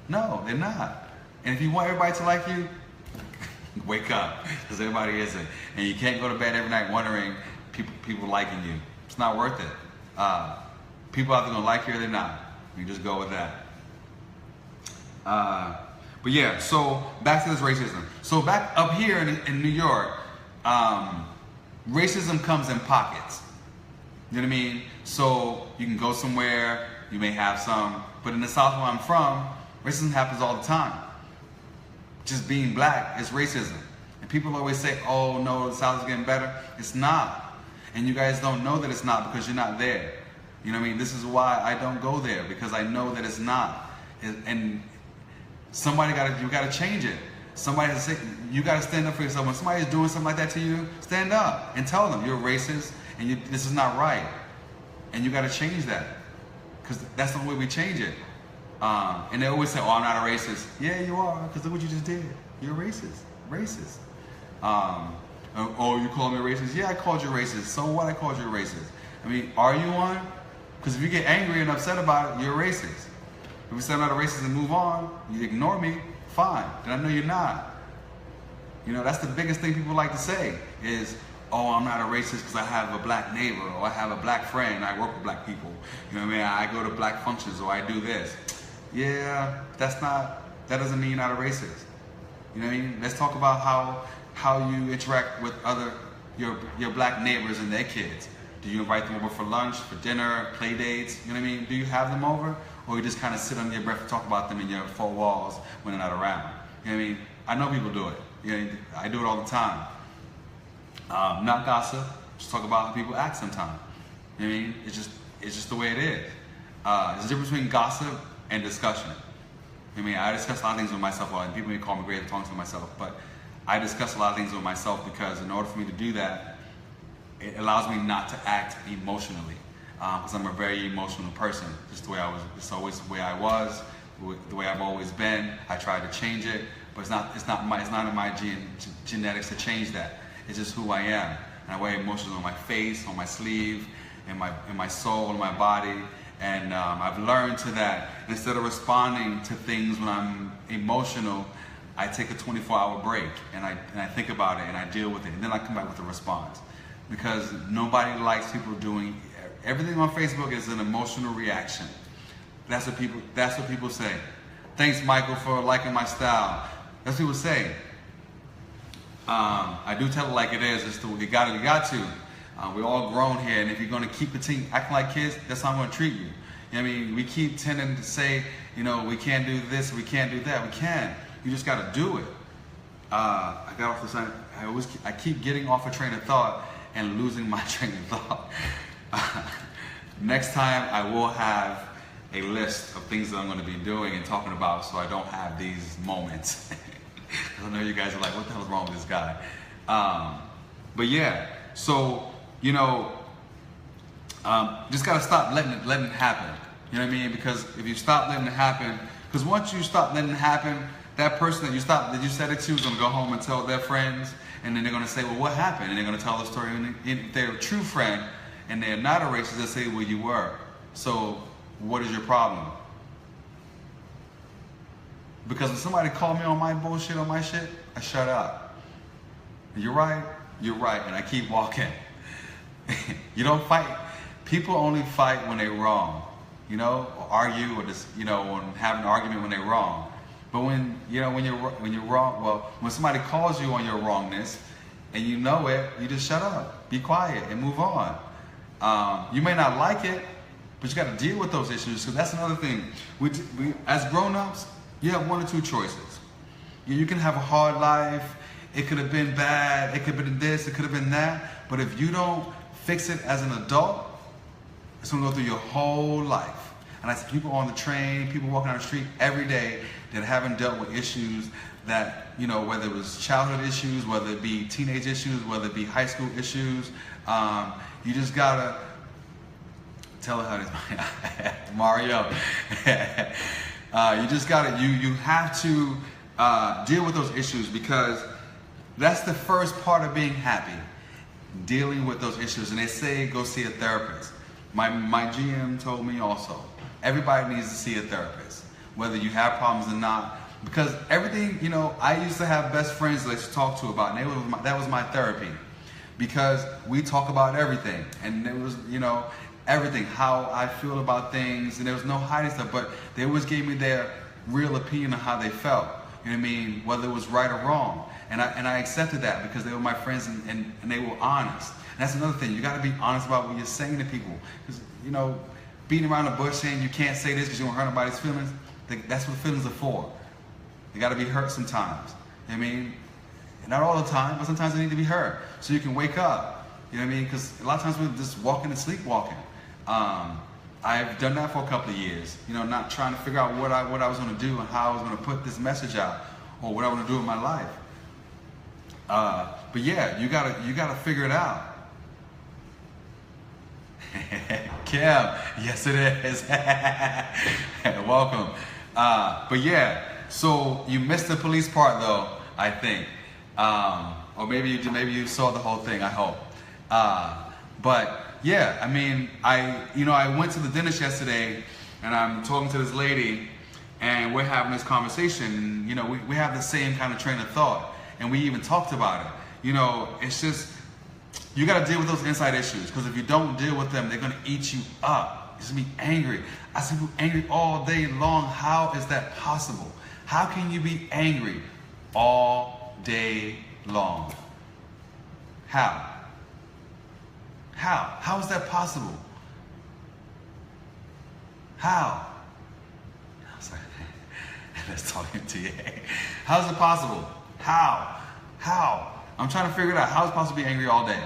No, they're not. And if you want everybody to like you, wake up, because everybody isn't. And you can't go to bed every night wondering people liking you. It's not worth it. People either going to like you or they're not. You just go with that. But yeah, so back to this racism. So back up here in New York, racism comes in pockets. You know what I mean? So you can go somewhere, you may have some, but in the South where I'm from, racism happens all the time. Just being black is racism. And people always say, oh no, the South is getting better. It's not. And you guys don't know that it's not because you're not there. You know what I mean? This is why I don't go there, because I know that it's not. And you gotta change it. Somebody has to say, you gotta stand up for yourself. When somebody's doing something like that to you, stand up and tell them you're racist and this is not right. And you gotta change that, because that's the way we change it. And they always say, oh, I'm not a racist. Yeah, you are, because look what you just did. You're racist. Racist. Oh, you call me racist? Yeah, I called you racist. So what? I called you racist. I mean, are you one? Because if you get angry and upset about it, you're racist. If you say I'm not a racist and move on, you ignore me, fine. Then I know you're not. You know, that's the biggest thing people like to say is, oh, I'm not a racist because I have a black neighbor, or I have a black friend, I work with black people. You know what I mean? I go to black functions, or I do this. Yeah, that doesn't mean you're not a racist. You know what I mean? Let's talk about how you interact with your black neighbors and their kids. Do you invite them over for lunch, for dinner, play dates? You know what I mean? Do you have them over? Or you just kind of sit under your breath and talk about them in your 4 walls when they're not around? You know what I mean? I know people do it. You know, I do it all the time. Not gossip, just talk about how people act sometimes. You know what I mean? It's just the way it is. There's a difference between gossip and discussion. I mean, I discuss a lot of things with myself, and people may call me great at talking to myself, but I discuss a lot of things with myself because in order for me to do that, it allows me not to act emotionally, because I'm a very emotional person. Just the way I was, it's always the way I was, the way I've always been. I tried to change it, but it's not in my genetics to change that. It's just who I am, and I wear emotions on my face, on my sleeve, in my soul, in my body. And I've learned to that. Instead of responding to things when I'm emotional, I take a 24-hour break and I think about it and I deal with it, and then I come back with a response. Because nobody likes people doing everything on Facebook is an emotional reaction. That's what people say. Thanks, Michael, for liking my style. That's what people say. I do tell it like it is. You got to. We're all grown here, and if you're going to keep acting like kids, that's how I'm going to treat you. You know what I mean? We keep tending to say, we can't do this, we can't do that. We can. You just got to do it. I got off the side. I keep getting off a train of thought and losing my train of thought. Next time, I will have a list of things that I'm going to be doing and talking about, so I don't have these moments. I know you guys are like, what the hell is wrong with this guy? But yeah, so. Just gotta stop letting it happen. You know what I mean? Because if you stop letting it happen, because once you stop letting it happen, that person that you said it to is gonna go home and tell their friends, and then they're going to say, well, what happened? And they're going to tell the story. And if they're a true friend and they're not a racist, they'll say, well, you were. So what is your problem? Because when somebody called me on my bullshit, on my shit, I shut up. You're right, and I keep walking. You don't fight. People only fight when they're wrong, you know, or argue, or just, you know, or have an argument when they're wrong. But when you're wrong, well, when somebody calls you on your wrongness and you know it, you just shut up, be quiet, and move on. You may not like it, but you got to deal with those issues, because that's another thing. We as grown-ups, you have one or two choices. You can have a hard life. It could have been bad. It could have been this. It could have been that. But if you don't fix it as an adult, it's going to go through your whole life. And I see people on the train, people walking down the street every day that haven't dealt with issues that, you know, whether it was childhood issues, whether it be teenage issues, whether it be high school issues. You just got to tell her how it is. Mario. You just got to, you have to deal with those issues, because that's the first part of being happy, dealing with those issues. And they say go see a therapist. My GM told me also, everybody needs to see a therapist, whether you have problems or not. Because everything, you know, I used to have best friends that I used to talk to about, and that was my therapy. Because we talk about everything, and it was, you know, everything, how I feel about things, and there was no hiding stuff, but they always gave me their real opinion of how they felt. You know what I mean? Whether it was right or wrong. And I accepted that, because they were my friends, and they were honest. And that's another thing. You got to be honest about what you're saying to people. Because, you know, beating around the bush saying you can't say this because you don't hurt anybody's feelings, that's what feelings are for. They got to be hurt sometimes. You know what I mean? Not all the time, but sometimes they need to be hurt so you can wake up. You know what I mean? Because a lot of times we're just walking and sleepwalking. I've done that for a couple of years. You know, not trying to figure out what I was going to do and how I was going to put this message out, or what I want to do in my life. But yeah, you gotta figure it out. Kim, yes it is. Welcome. But yeah, so you missed the police part though, I think. Or maybe you saw the whole thing, I hope. But yeah, I mean, I went to the dentist yesterday, and I'm talking to this lady, and we're having this conversation, and, you know, we have the same kind of train of thought, and we even talked about it. You know, it's just, you got to deal with those inside issues, because if you don't deal with them, they're going to eat you up. You're going to be angry. I see people angry all day long. How is that possible? How can you be angry all day long? How? How is that possible? How? Let's talk to you. How is it possible? How? I'm trying to figure it out. How is it possible to be angry all day?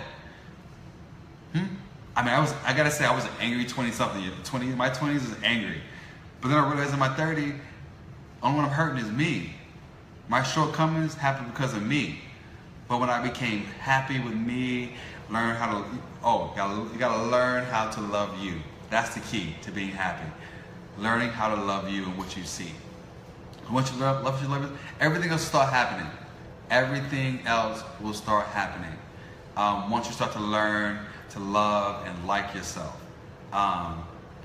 I mean, I gotta say, I was an angry 20-something. My 20s is angry. But then I realized in my 30s, only one I'm hurting is me. My shortcomings happen because of me. But when I became happy with me, you gotta learn how to love you. That's the key to being happy. Learning how to love you and what you see. Once you love you, everything else will start happening. Everything else will start happening. Once you start to learn to love and like yourself.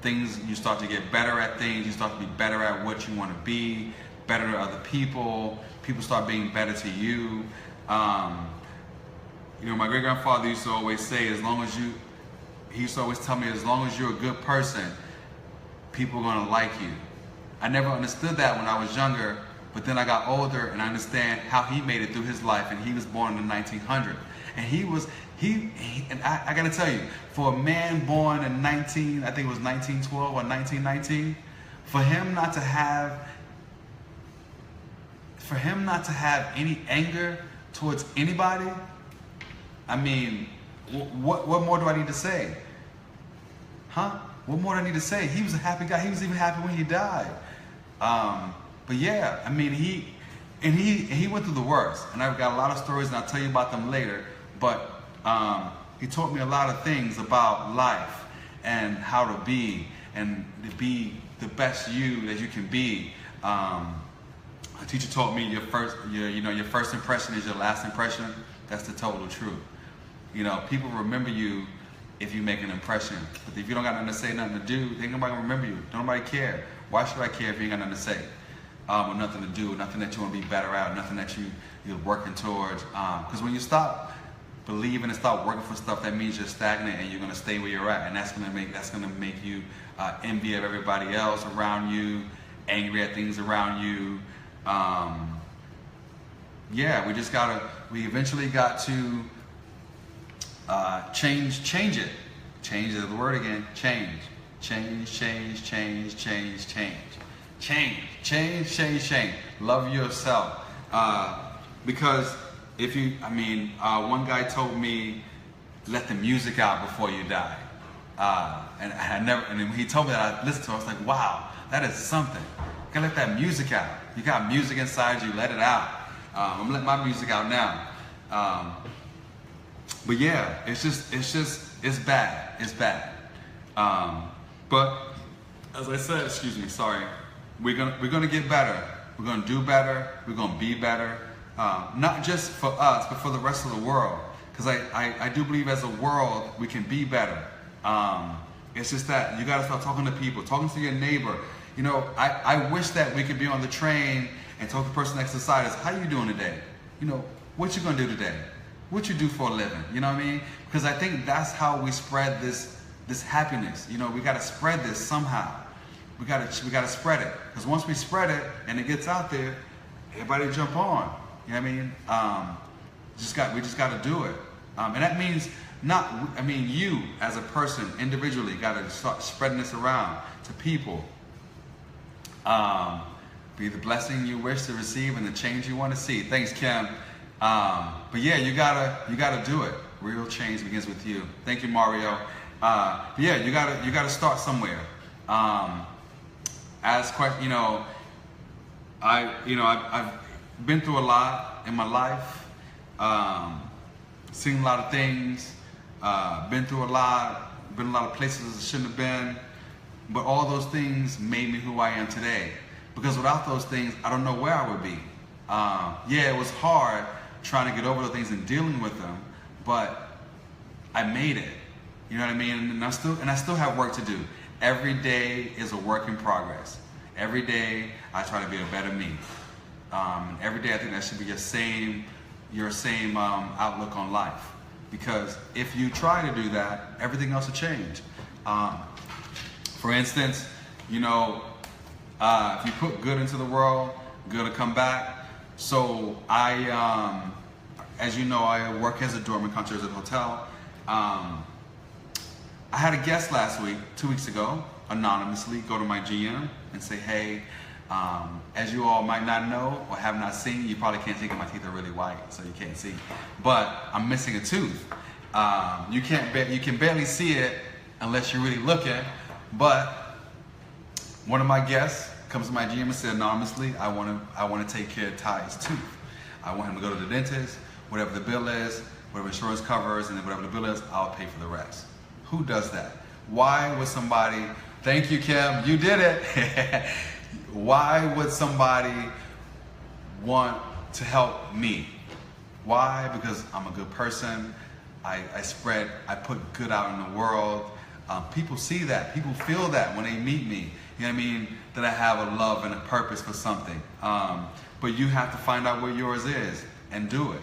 You start to get better at things. You start to be better at what you want to be, better to other people. People start being better to you. You know, my great-grandfather used to always say, he used to always tell me, as long as you're a good person, people are going to like you. I never understood that when I was younger, but then I got older and I understand how he made it through his life, and he was born in the 1900s. And and I got to tell you, for a man born in I think it was 1912 or 1919, for him not to have any anger towards anybody, I mean, what more do I need to say? What more do I need to say? He was a happy guy. He was even happy when he died. But yeah, I mean, he went through the worst, and I've got a lot of stories, and I'll tell you about them later. But he taught me a lot of things about life and how to be, and to be the best you that you can be. A teacher taught me your first impression is your last impression. That's the total truth. You know, people remember you if you make an impression. But if you don't got nothing to say, nothing to do, ain't nobody gonna remember you. Don't nobody care. Why should I care if you ain't got nothing to say? Or nothing to do, nothing that you want to be better at, nothing that you're working towards. Because when you stop believing and stop working for stuff, that means you're stagnant and you're gonna stay where you're at, and that's gonna make you envy of everybody else around you, angry at things around you. Yeah, we eventually got to change it. Change is the word again. Change. Love yourself. Because if you, one guy told me, let the music out before you die. And when he told me that, I listened to it, I was like, wow, that is something. You gotta let that music out. You got music inside you, let it out. I'm letting my music out now. But yeah, it's bad. It's bad. But as I said, excuse me, sorry, we're gonna get better. We're gonna do better. We're gonna be better. Not just for us, but for the rest of the world. Because I do believe as a world we can be better. It's just that you gotta start talking to people, talking to your neighbor. You know, I wish that we could be on the train and talk to the person next to the side. How you doing today? You know, what you gonna do today? What you do for a living? You know what I mean? Because I think that's how we spread this happiness. You know, we gotta spread this somehow. We gotta spread it. Because once we spread it and it gets out there, everybody jump on. You know what I mean? We just gotta do it. And that means you as a person individually gotta start spreading this around to people. Be the blessing you wish to receive and the change you want to see. Thanks, Kim. But yeah, you gotta do it. Real change begins with you. Thank you, Mario. But yeah, you gotta start somewhere. I've been through a lot in my life. Seen a lot of things. Been through a lot. Been a lot of places I shouldn't have been. But all those things made me who I am today. Because without those things, I don't know where I would be. Yeah, it was hard trying to get over those things and dealing with them, but I made it. You know what I mean? And I still have work to do. Every day is a work in progress. Every day I try to be a better me. Every day I think that should be your same outlook on life. Because if you try to do that, everything else will change. For instance, you know, if you put good into the world, good will come back. So as you know, I work as a doorman concierge at a hotel. I had a guest last week, 2 weeks ago, anonymously go to my GM and say, hey, as you all might not know or have not seen, you probably can't think my teeth are really white, so you can't see. But I'm missing a tooth. You can barely see it unless you're really looking. But one of my guests comes to my GM and said anonymously, I want to take care of Ty's tooth. I want him to go to the dentist, whatever the bill is, whatever insurance covers, and then whatever the bill is, I'll pay for the rest. Who does that? Why would somebody, thank you, Kim, you did it. Why would somebody want to help me? Why? Because I'm a good person. I put good out in the world. People see that. People feel that when they meet me. You know what I mean? That I have a love and a purpose for something. But you have to find out what yours is and do it.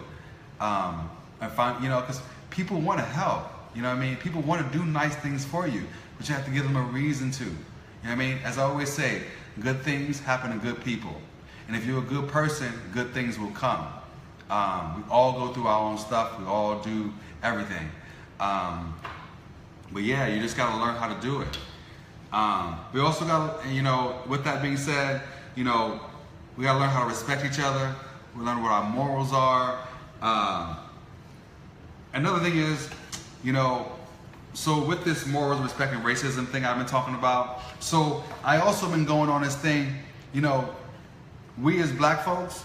And find, you know, because people want to help. You know what I mean? People want to do nice things for you, but you have to give them a reason to. You know what I mean? As I always say, good things happen to good people. And if you're a good person, good things will come. We all go through our own stuff. We all do everything. But yeah, you just got to learn how to do it. We also got to, you know, with that being said, you know, we got to learn how to respect each other. We learn what our morals are. Another thing is, you know, so with this morals, respect, and racism thing I've been talking about, so I also been going on this thing, you know, we as black folks,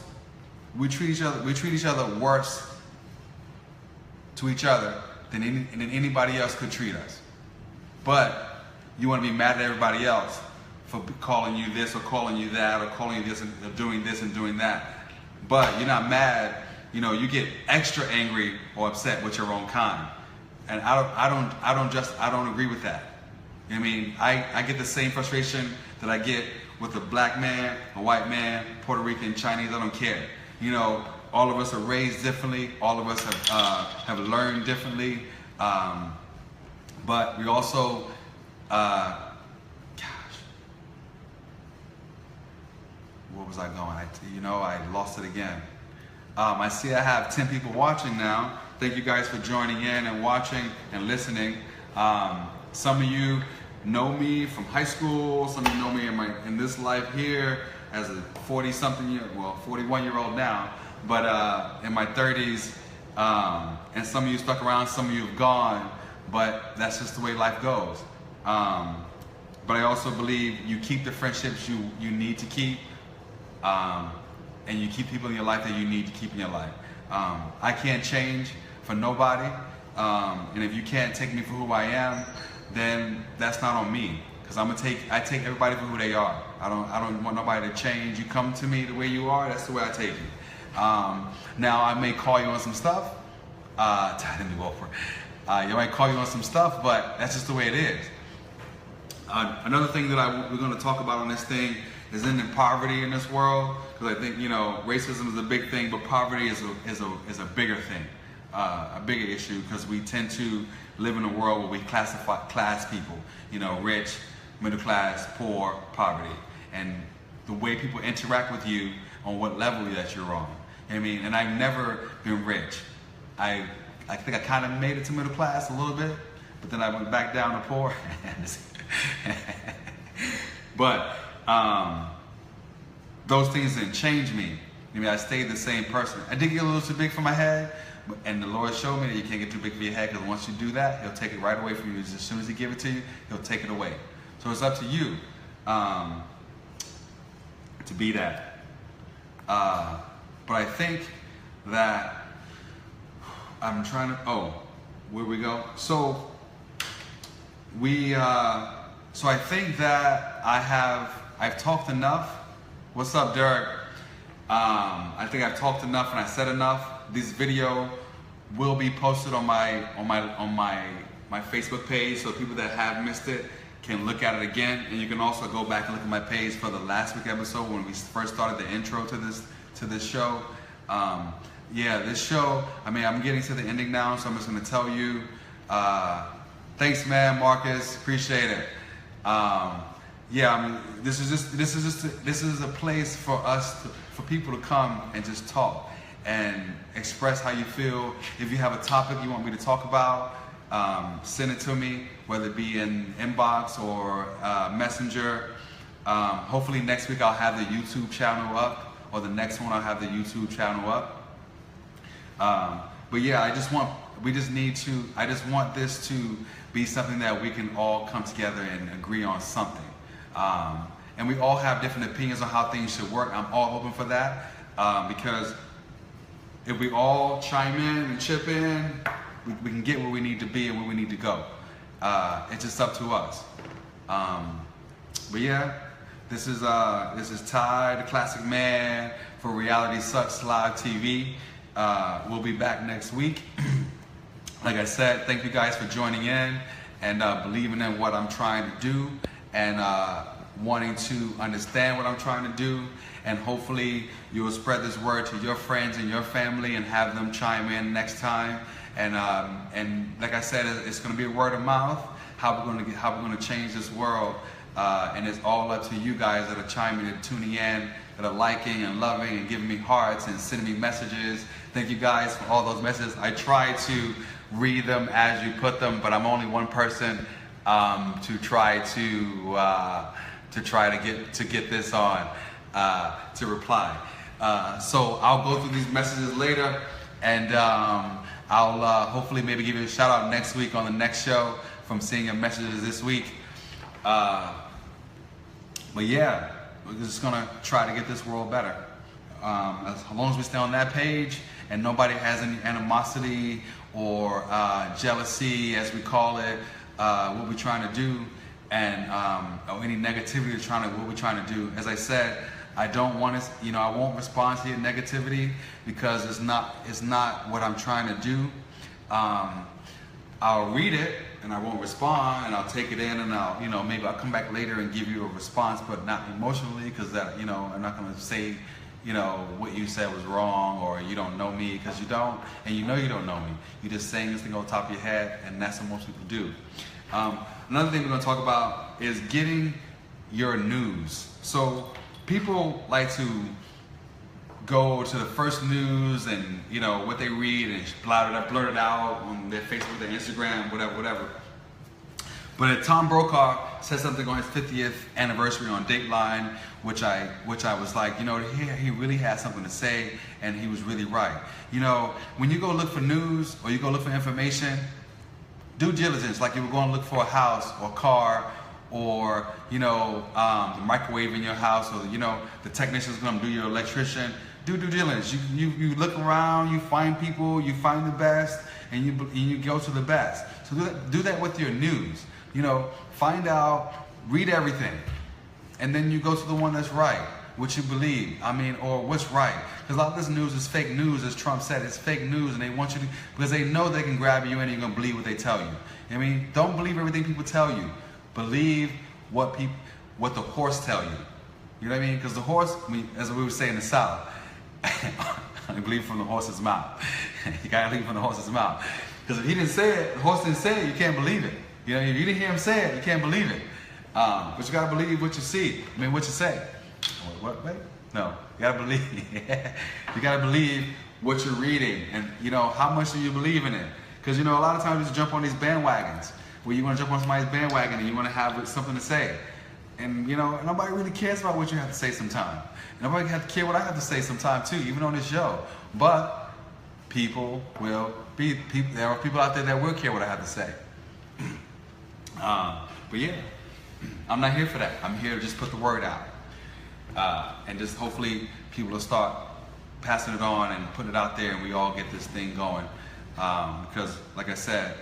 we treat each other worse to each other than anybody else could treat us. But you want to be mad at everybody else for calling you this or calling you that or calling you this and doing this and doing that. But you're not mad you know, you get extra angry or upset with your own kind. And I don't agree with that. You know what I mean? I get the same frustration that I get with a black man, a white man, Puerto Rican, Chinese, I don't care. You know, all of us are raised differently, all of us have learned differently, but we also, where was I going? I lost it again. I see I have 10 people watching now. Thank you guys for joining in and watching and listening. Some of you know me from high school. Some of you know me in this life here as a 41-year-old now, but in my 30s. And some of you stuck around, some of you have gone, but that's just the way life goes. But I also believe you keep the friendships you need to keep. And you keep people in your life that you need to keep in your life. I can't change for nobody, and if you can't take me for who I am, then that's not on me. Because I take everybody for who they are. I don't want nobody to change. You come to me the way you are, that's the way I take you. Now I may call you on some stuff. Let me go for it. You might call you on some stuff, but that's just the way it is. Another thing that we're going to talk about on this thing is ending poverty in this world, because I think, you know, racism is a big thing, but poverty is a bigger thing, a bigger issue, because we tend to live in a world where we classify class people, you know, rich, middle class, poor, poverty, and the way people interact with you on what level that you're on. You know what I mean? And I've never been rich. I think I kind of made it to middle class a little bit, but then I went back down to poor. But those things didn't change me. I mean, I stayed the same person. I did get a little too big for my head, and the Lord showed me that you can't get too big for your head, because once you do that, He'll take it right away from you. As soon as He gives it to you, He'll take it away. So it's up to you to be that. But I think that I'm trying to, where we go? So I think that I've talked enough. What's up, Derek? I think I've talked enough and I said enough. This video will be posted on my Facebook page, so people that have missed it can look at it again. And you can also go back and look at my page for the last week episode when we first started the intro to this show. Yeah, this show, I mean, I'm getting to the ending now, so I'm just gonna tell you, thanks, man, Marcus, appreciate it. Yeah, I mean, this is a place for for people to come and just talk and express how you feel. If you have a topic you want me to talk about, send it to me, whether it be in inbox or Messenger. Hopefully next week I'll have the YouTube channel up, or the next one I'll have the YouTube channel up. But yeah, I just want this to be something that we can all come together and agree on something. And we all have different opinions on how things should work. I'm all open for that, because if we all chime in and chip in, we can get where we need to be and where we need to go. It's just up to us. But yeah, this is Ty, the Classic Man, for Reality Sucks Live TV. We'll be back next week. Like I said, thank you guys for joining in and believing in what I'm trying to do, and wanting to understand what I'm trying to do. And hopefully you'll spread this word to your friends and your family and have them chime in next time. And like I said, it's going to be a word of mouth, how we're going to change this world. And it's all up to you guys that are chiming and tuning in, that are liking and loving and giving me hearts and sending me messages. Thank you guys for all those messages. I try to read them as you put them, but I'm only one person to try to get this on, to reply. So I'll go through these messages later, and I'll hopefully maybe give you a shout out next week on the next show from seeing your messages this week. But yeah, we're just gonna try to get this world better. As long as we stay on that page and nobody has any animosity or jealousy, as we call it, what we're trying to do, and or any negativity what we're trying to do. As I said, I don't want to, you know, I won't respond to your negativity because it's not what I'm trying to do. I'll read it and I won't respond, and I'll take it in, and I'll, you know, maybe I'll come back later and give you a response, but not emotionally, because that, you know, I'm not going to say, you know, what you said was wrong, or you don't know me, because you don't, and you know you don't know me. You're just saying this thing on top of your head, and that's what most people do. Another thing we're going to talk about is getting your news. So people like to go to the first news and, you know, what they read and blurt it out on their Facebook, their Instagram, whatever. But Tom Brokaw said something on his 50th anniversary on Dateline, which I was like, you know, he really had something to say, and he was really right. You know, when you go look for news or you go look for information, due diligence, like you were going to look for a house or a car, or, you know, the microwave in your house, or, you know, the technician's going to do your electrician. Do due diligence. You look around, you find people, you find the best, and you go to the best. So do that with your news. You know, find out, read everything, and then you go to the one that's right, what you believe. I mean, or what's right. Because a lot of this news is fake news, as Trump said. It's fake news, and they want you to, because they know they can grab you and you're gonna believe what they tell you. I mean, don't believe everything people tell you. Believe what the horse tell you. You know what I mean? Because the horse, as we would say in the South, I believe from the horse's mouth. You gotta believe from the horse's mouth. Because if he didn't say it, the horse didn't say it, you can't believe it. You know, if you didn't hear him say it, you can't believe it. But you gotta believe what you see. I mean, what you say. What? Wait? No, you gotta believe. You gotta believe what you're reading, and you know how much do you believe in it. Because you know, a lot of times you just jump on these bandwagons where you want to jump on somebody's bandwagon and you want to have something to say. And you know, nobody really cares about what you have to say sometimes. Nobody have to care what I have to say sometimes too, even on this show. But people will be people. There are people out there that will care what I have to say. But yeah, I'm not here for that. I'm here to just put the word out, and just hopefully people will start passing it on and putting it out there, and we all get this thing going. Because, like I said,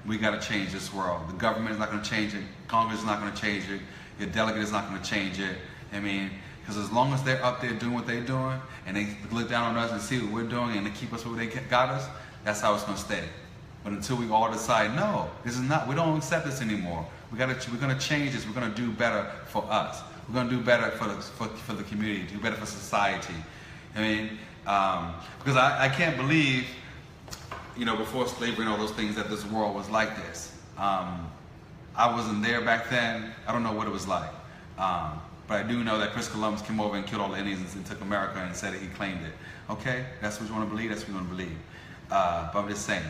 we got to change this world. The government is not going to change it. Congress is not going to change it. Your delegate is not going to change it. I mean, because as long as they're up there doing what they're doing, and they look down on us and see what we're doing, and they keep us where they got us, that's how it's going to stay. But until we all decide, no, this is not, we don't accept this anymore. We're going to change this. We're going to do better for us. We're going to do better for the community, do better for society. I mean, because I can't believe, you know, before slavery and all those things, that this world was like this. I wasn't there back then. I don't know what it was like. But I do know that Chris Columbus came over and killed all the Indians and took America and said that he claimed it. Okay, that's what you want to believe, that's what you want to believe. But I'm just saying,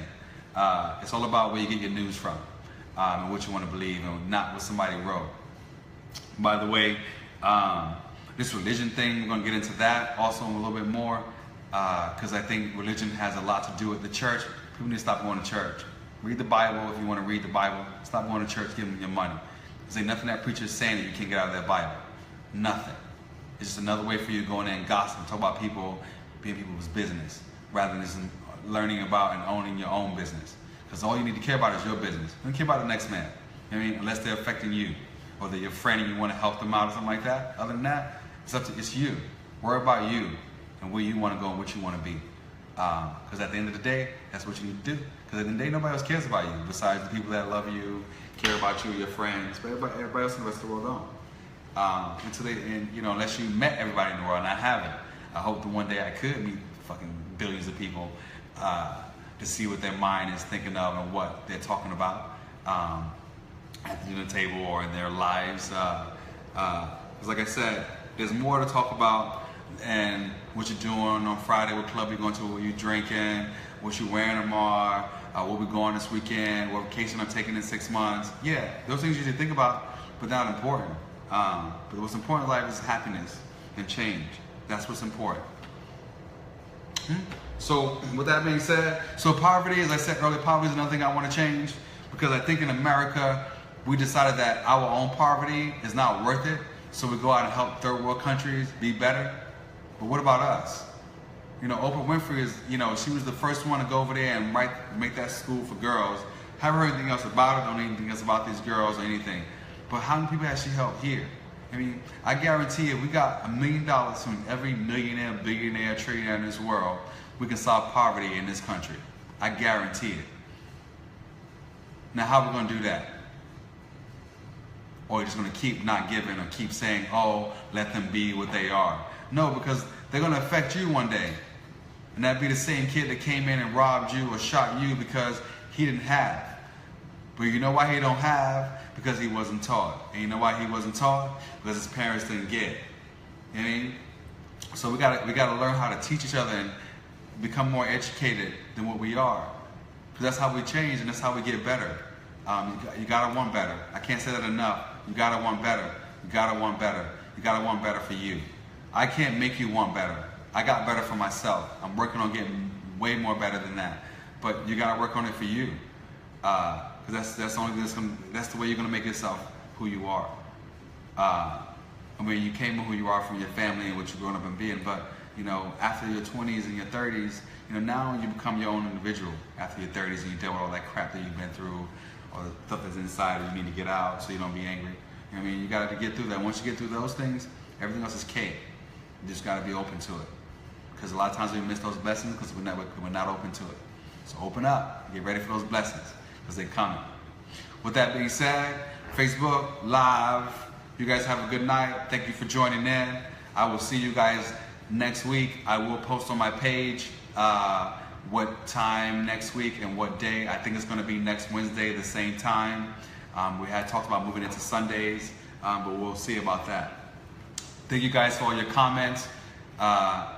it's all about where you get your news from, and what you want to believe, and not what somebody wrote. By the way, this religion thing, we're going to get into that also a little bit more, because I think religion has a lot to do with the church. People need to stop going to church. Read the Bible if you want to read the Bible. Stop going to church, give them your money. There's ain't nothing that preacher is saying that you can't get out of that Bible. Nothing. It's just another way for you to go in there and gossip and talk about people, being people's business, rather than just learning about and owning your own business. Because all you need to care about is your business. You don't care about the next man. You know what I mean? Unless they're affecting you, or they're your friend and you want to help them out or something like that. Other than that, it's you. Worry about you and where you want to go and what you want to be. Because at the end of the day, that's what you need to do. Because at the end of the day, nobody else cares about you besides the people that love you, care about you, your friends. But everybody else in the rest of the world don't. Unless you met everybody in the world, and I haven't. I hope that one day I could meet fucking billions of people to see what their mind is thinking of and what they're talking about at the dinner table or in their lives. Because like I said, there's more to talk about, and what you're doing on Friday, what club you're going to, what you're drinking, what you're wearing tomorrow, where we're going this weekend, what vacation I'm taking in 6 months. Yeah, those things you should think about, but not important. But what's important in life is happiness and change. That's what's important. So with that being said, so poverty, as I said earlier, poverty is another thing I want to change, because I think in America, we decided that our own poverty is not worth it. So we go out and help third world countries be better. But what about us? You know, Oprah Winfrey is, you know, she was the first one to go over there and make that school for girls. Haven't heard anything else about it, don't know anything else about these girls or anything. But how many people has she helped here? I mean, I guarantee you, we got $1 million from every millionaire, billionaire, trillionaire in this world, we can solve poverty in this country. I guarantee it. Now, how are we going to do that? Or you're just going to keep not giving or keep saying, oh, let them be what they are. No, because they're going to affect you one day. And that'd be the same kid that came in and robbed you or shot you because he didn't have. But you know why he don't have? Because he wasn't taught. And you know why he wasn't taught? Because his parents didn't get it. You know what I mean? So we gotta learn how to teach each other and become more educated than what we are. Because that's how we change and that's how we get better. You gotta want better. I can't say that enough. You gotta want better. You gotta want better. You gotta want better for you. I can't make you want better. I got better for myself. I'm working on getting way more better than that. But you gotta work on it for you. Because that's the way you're gonna make yourself who you are. I mean, you came with who you are from your family and what you've grown up and being, but you know, after your 20s and your 30s, you know, now you become your own individual after your 30s and you deal with all that crap that you've been through, or the stuff that's inside that you need to get out so you don't be angry. You know what I mean? You got to get through that. Once you get through those things, everything else is cake. You just got to be open to it. Because a lot of times we miss those blessings because we're not open to it. So open up. Get ready for those blessings because they're coming. With that being said, Facebook Live, you guys have a good night. Thank you for joining in. I will see you guys next week. I will post on my page what time next week and what day. I think it's going to be next Wednesday, the same time. We had talked about moving into Sundays, but we'll see about that. Thank you guys for all your comments.